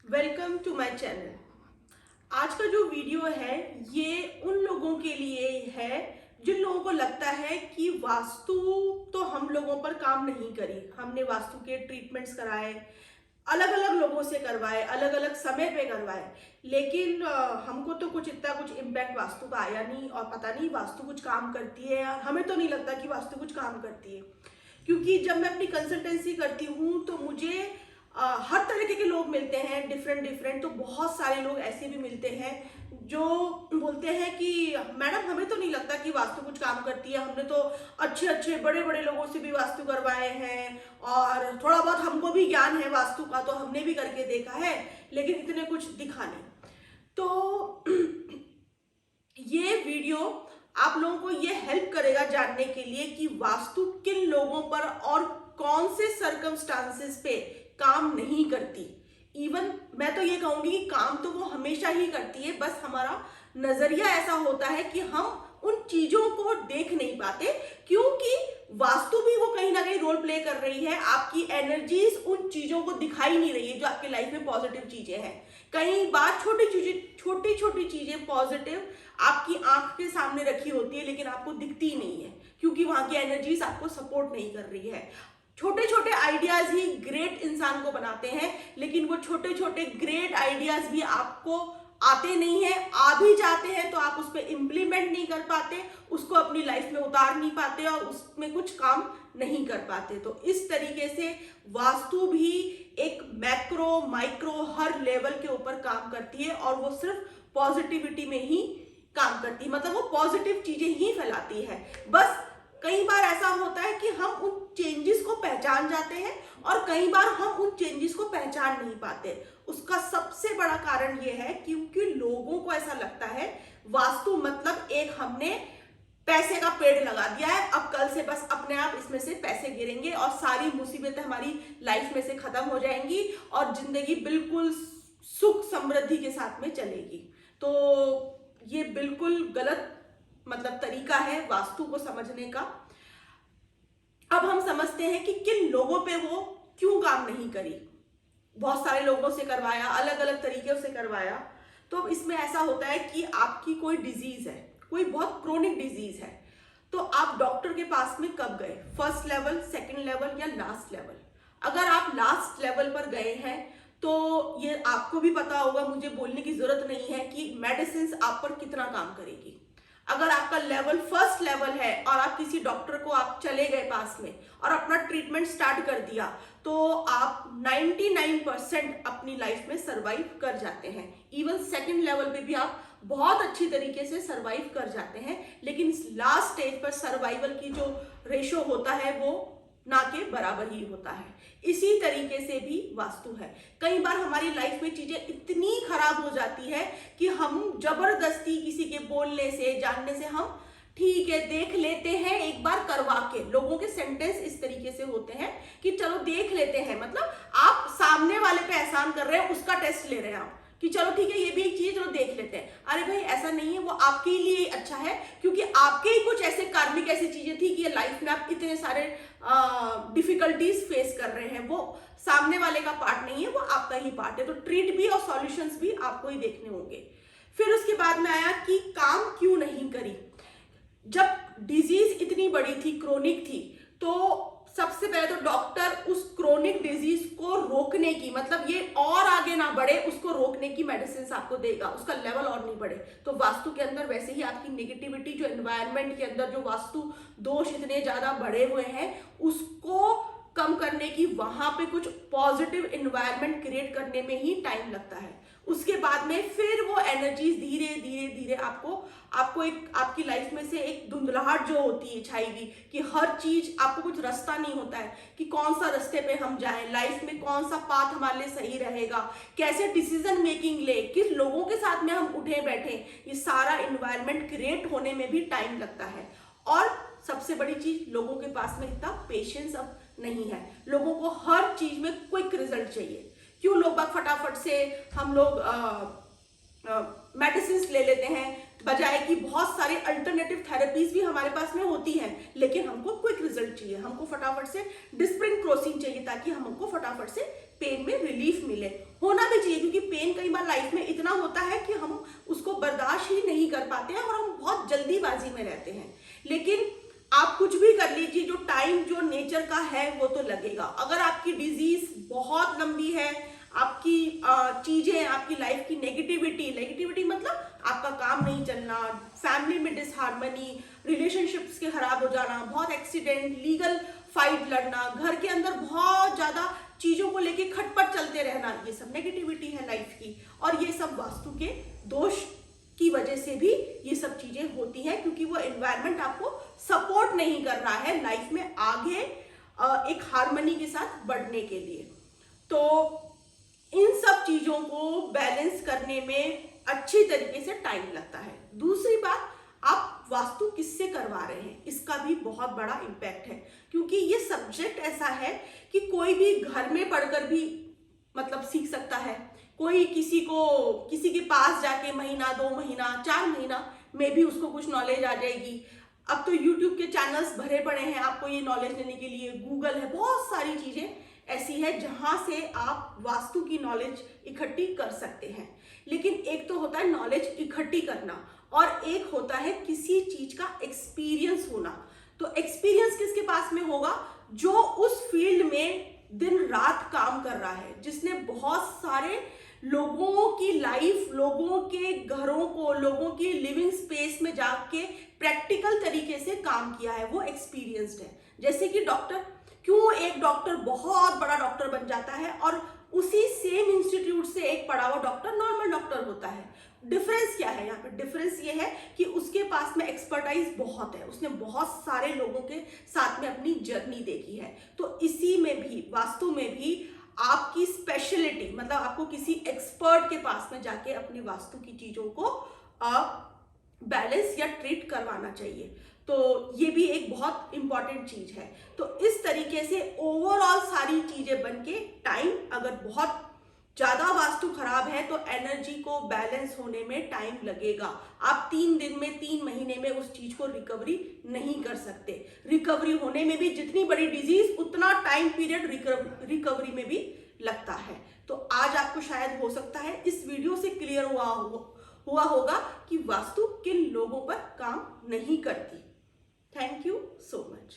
Welcome to my channel. आज का जो वीडियो है ये उन लोगों के लिए है जिन लोगों को लगता है कि वास्तु तो हम लोगों पर काम नहीं करी। हमने वास्तु के ट्रीटमेंट्स कराए, अलग अलग लोगों से करवाए, अलग अलग समय पे करवाए, लेकिन हमको तो कुछ इतना कुछ इम्पैक्ट वास्तु का आया नहीं और पता नहीं वास्तु कुछ काम करती है। और हमें तो नहीं लगता कि वास्तु कुछ काम करती है, क्योंकि जब मैं अपनी कंसल्टेंसी करती हूँ तो मुझे हर तरीके के लोग मिलते हैं, डिफरेंट डिफरेंट। तो बहुत सारे लोग ऐसे भी मिलते हैं जो बोलते हैं कि मैडम हमें तो नहीं लगता कि वास्तु कुछ काम करती है। हमने तो अच्छे अच्छे बड़े बड़े लोगों से भी वास्तु करवाए हैं और थोड़ा बहुत हमको भी ज्ञान है वास्तु का, तो हमने भी करके देखा है, लेकिन इतने कुछ दिखा नहीं। तो ये वीडियो आप लोगों को ये हेल्प करेगा जानने के लिए कि वास्तु किन लोगों पर और कौन से सर्कमस्टांसेस पे काम नहीं करती। इवन मैं तो ये कहूंगी कि काम तो वो हमेशा ही करती है, बस हमारा नजरिया ऐसा होता है कि हम उन चीजों को देख नहीं पाते, क्योंकि वास्तु भी वो कहीं ना कहीं रोल प्ले कर रही है। आपकी एनर्जीज उन चीजों को दिखाई नहीं रही है जो आपकी लाइफ में पॉजिटिव चीजें हैं। कई बार छोटी छोटी चीजें पॉजिटिव आपकी आंख के सामने रखी होती है, लेकिन आपको दिखती नहीं है क्योंकि वहां की एनर्जीज आपको सपोर्ट नहीं कर रही है। छोटे छोटे आइडियाज ही ग्रेट इंसान को बनाते हैं, लेकिन वो छोटे छोटे ग्रेट आइडियाज भी आपको आते नहीं है। आ भी जाते हैं तो आप उस पर इम्प्लीमेंट नहीं कर पाते, उसको अपनी लाइफ में उतार नहीं पाते और उसमें कुछ काम नहीं कर पाते। तो इस तरीके से वास्तु भी एक मैक्रो माइक्रो हर लेवल के ऊपर काम करती है और वो सिर्फ पॉजिटिविटी में ही काम करती है, मतलब वो पॉजिटिव चीजें ही फैलाती है। बस कई बार ऐसा होता है कि हम उन चेंजेस को पहचान जाते हैं और कई बार हम उन चेंजेस को पहचान नहीं पाते। उसका सबसे बड़ा कारण यह है क्योंकि लोगों को ऐसा लगता है वास्तु मतलब एक हमने पैसे का पेड़ लगा दिया है, अब कल से बस अपने आप इसमें से पैसे गिरेंगे और सारी मुसीबतें हमारी लाइफ में से खत्म हो जाएंगी और जिंदगी बिल्कुल सुख समृद्धि के साथ में चलेगी। तो ये बिल्कुल गलत मतलब तरीका है वास्तु को समझने का। अब हम समझते हैं कि किन लोगों पे वो क्यों काम नहीं करी। बहुत सारे लोगों से करवाया, अलग अलग तरीके से करवाया। तो इसमें ऐसा होता है कि आपकी कोई डिजीज है, कोई बहुत क्रोनिक डिजीज है, तो आप डॉक्टर के पास में कब गए? फर्स्ट लेवल, सेकंड लेवल या लास्ट लेवल? अगर आप लास्ट लेवल पर गए हैं तो ये आपको भी पता होगा, मुझे बोलने की जरूरत नहीं है कि मेडिसिन आप पर कितना काम करेगी। अगर आपका लेवल फर्स्ट लेवल है और आप किसी डॉक्टर को आप चले गए पास में और अपना ट्रीटमेंट स्टार्ट कर दिया, तो आप 99% अपनी लाइफ में सरवाइव कर जाते हैं। इवन सेकंड लेवल पे भी आप बहुत अच्छी तरीके से सरवाइव कर जाते हैं, लेकिन इस लास्ट स्टेज पर सर्वाइवल की जो रेशो होता है वो ना के बराबर ही होता है। इसी तरीके से भी वास्तु है। कई बार हमारी लाइफ में चीजें इतनी खराब हो जाती है कि हम जबरदस्ती किसी के बोलने से जानने से हम ठीक है देख लेते हैं एक बार करवा के। लोगों के सेंटेंस इस तरीके से होते हैं कि चलो देख लेते हैं, मतलब आप सामने वाले पे एहसान कर रहे हैं, उसका टेस्ट ले रहे हैं आप कि चलो ठीक है ये भी एक चीज चलो देख लेते हैं। अरे भाई ऐसा नहीं है, वो आपके लिए अच्छा है क्योंकि आपके ही कुछ ऐसे कार्मिक ऐसी चीजें थी कि लाइफ में आप इतने सारे डिफिकल्टीज फेस कर रहे हैं। वो सामने वाले का पार्ट नहीं है, वो आपका ही पार्ट है। तो ट्रीट भी और सॉल्यूशंस भी आपको ही देखने होंगे। फिर उसके बाद में आया कि काम क्यों नहीं करी। जब डिजीज इतनी बड़ी थी, क्रोनिक थी, तो सबसे पहले तो डॉक्टर उस क्रोनिक डिजीज को रोकने की, मतलब ये और आगे ना बढ़े उसको रोकने की मेडिसिन आपको देगा, उसका लेवल और नहीं बढ़े। तो वास्तु के अंदर वैसे ही आपकी नेगेटिविटी जो एनवायरनमेंट के अंदर जो वास्तु दोष इतने ज्यादा बढ़े हुए हैं उसको कम करने की, वहां पे कुछ पॉजिटिव एनवायरनमेंट क्रिएट करने में ही टाइम लगता है। उसके बाद में फिर वो एनर्जीज धीरे धीरे धीरे आपको एक आपकी लाइफ में से एक धुंधलाहट जो होती है छाई हुई कि हर चीज आपको कुछ रास्ता नहीं होता है कि कौन सा रास्ते पे हम जाएं, लाइफ में कौन सा पाथ हमारे लिए सही रहेगा, कैसे डिसीजन मेकिंग ले, किस लोगों के साथ में हम उठे बैठे। ये सारा एनवायरनमेंट क्रिएट होने में भी टाइम लगता है। और सबसे बड़ी चीज, लोगों के पास में इतना पेशेंस अब नहीं है। लोगों को हर चीज में क्विक रिजल्ट चाहिए। क्यों लोग बाग फटाफट से हम लोग मेडिसिन ले लेते हैं, बजाय कि बहुत सारे अल्टरनेटिव थेरेपीज भी हमारे पास में होती हैं, लेकिन हमको क्विक रिजल्ट चाहिए, हमको फटाफट से डिस्प्रिन क्रोसिन चाहिए ताकि हमको फटाफट से पेन में रिलीफ मिले। होना भी चाहिए क्योंकि लाइफ में इतना होता है कि हम उसको बर्दाश्त ही नहीं कर पाते हैं और हम बहुत जल्दीबाजी में रहते हैं। लेकिन आप कुछ भी कर लीजिए, जो टाइम जो नेचर का है वो तो लगेगा। अगर आपकी डिजीज बहुत लंबी है, आपकी चीजें, आपकी लाइफ की नेगेटिविटी मतलब आपका काम नहीं चलना, फैमिली में डिसहार्मनी, रिलेशनशिप्स के खराब हो जाना, बहुत एक्सीडेंट, लीगल फाइट लड़ना, घर के अंदर बहुत ज्यादा चीजों को लेके खटपट चलते रहना, ये सब नेगेटिविटी है लाइफ की। और ये सब वास्तु के दोष की वजह से भी ये सब चीजें होती हैं, क्योंकि वो एनवायरनमेंट आपको सपोर्ट नहीं कर रहा है लाइफ में आगे एक हार्मनी के साथ बढ़ने के लिए। तो इन सब चीजों को बैलेंस करने में अच्छी तरीके से टाइम लगता है। दूसरी बात, आप वास्तु किससे करवा रहे हैं, इसका भी बहुत बड़ा इम्पैक्ट है, क्योंकि ये सब्जेक्ट ऐसा है कि कोई भी घर में पढ़कर भी मतलब सीख सकता है। कोई किसी के पास जाके महीना, 2 महीना, 4 महीना में भी उसको कुछ नॉलेज आ जाएगी। अब तो यूट्यूब के चैनल्स भरे पड़े हैं आपको ये नॉलेज लेने के लिए, गूगल है, बहुत सारी चीजें ऐसी है जहां से आप वास्तु की नॉलेज इकट्ठी कर सकते हैं। लेकिन एक तो होता है नॉलेज इकट्ठी करना और एक होता है किसी चीज का एक्सपीरियंस होना। तो एक्सपीरियंस किसके पास में होगा? जो उस फील्ड में दिन रात काम कर रहा है, जिसने बहुत सारे लोगों की लाइफ, लोगों के घरों को, लोगों की लिविंग स्पेस में जाके प्रैक्टिकल तरीके से काम किया है, वो एक्सपीरियंस्ड है। जैसे कि डॉक्टर, क्यों एक डॉक्टर बहुत बड़ा डॉक्टर बन जाता है और उसी सेम इंस्टीट्यूट से एक पढ़ा हुआ डॉक्टर नॉर्मल डॉक्टर होता है? डिफरेंस क्या है यहाँ पे? डिफरेंस ये है कि उसके पास में एक्सपर्टाइज बहुत है, उसने बहुत सारे लोगों के साथ में अपनी जर्नी देखी है। तो इसी में भी, वास्तु में भी आपकी स्पेशलिटी, मतलब आपको किसी एक्सपर्ट के पास में जाके अपनी वास्तु की चीजों को बैलेंस या ट्रीट करवाना चाहिए। तो ये भी एक बहुत इंपॉर्टेंट चीज है। तो इस तरीके से ओवरऑल सारी चीजें बनके टाइम, अगर बहुत ज्यादा वास्तु खराब है तो एनर्जी को बैलेंस होने में टाइम लगेगा। आप 3 दिन में, 3 महीने में उस चीज को रिकवरी नहीं कर सकते। रिकवरी होने में भी जितनी बड़ी डिजीज उतना टाइम पीरियड रिकवरी में भी लगता है। तो आज आपको शायद हो सकता है इस वीडियो से क्लियर हुआ होगा कि वास्तु किन लोगों पर काम नहीं करती। Thank you so much.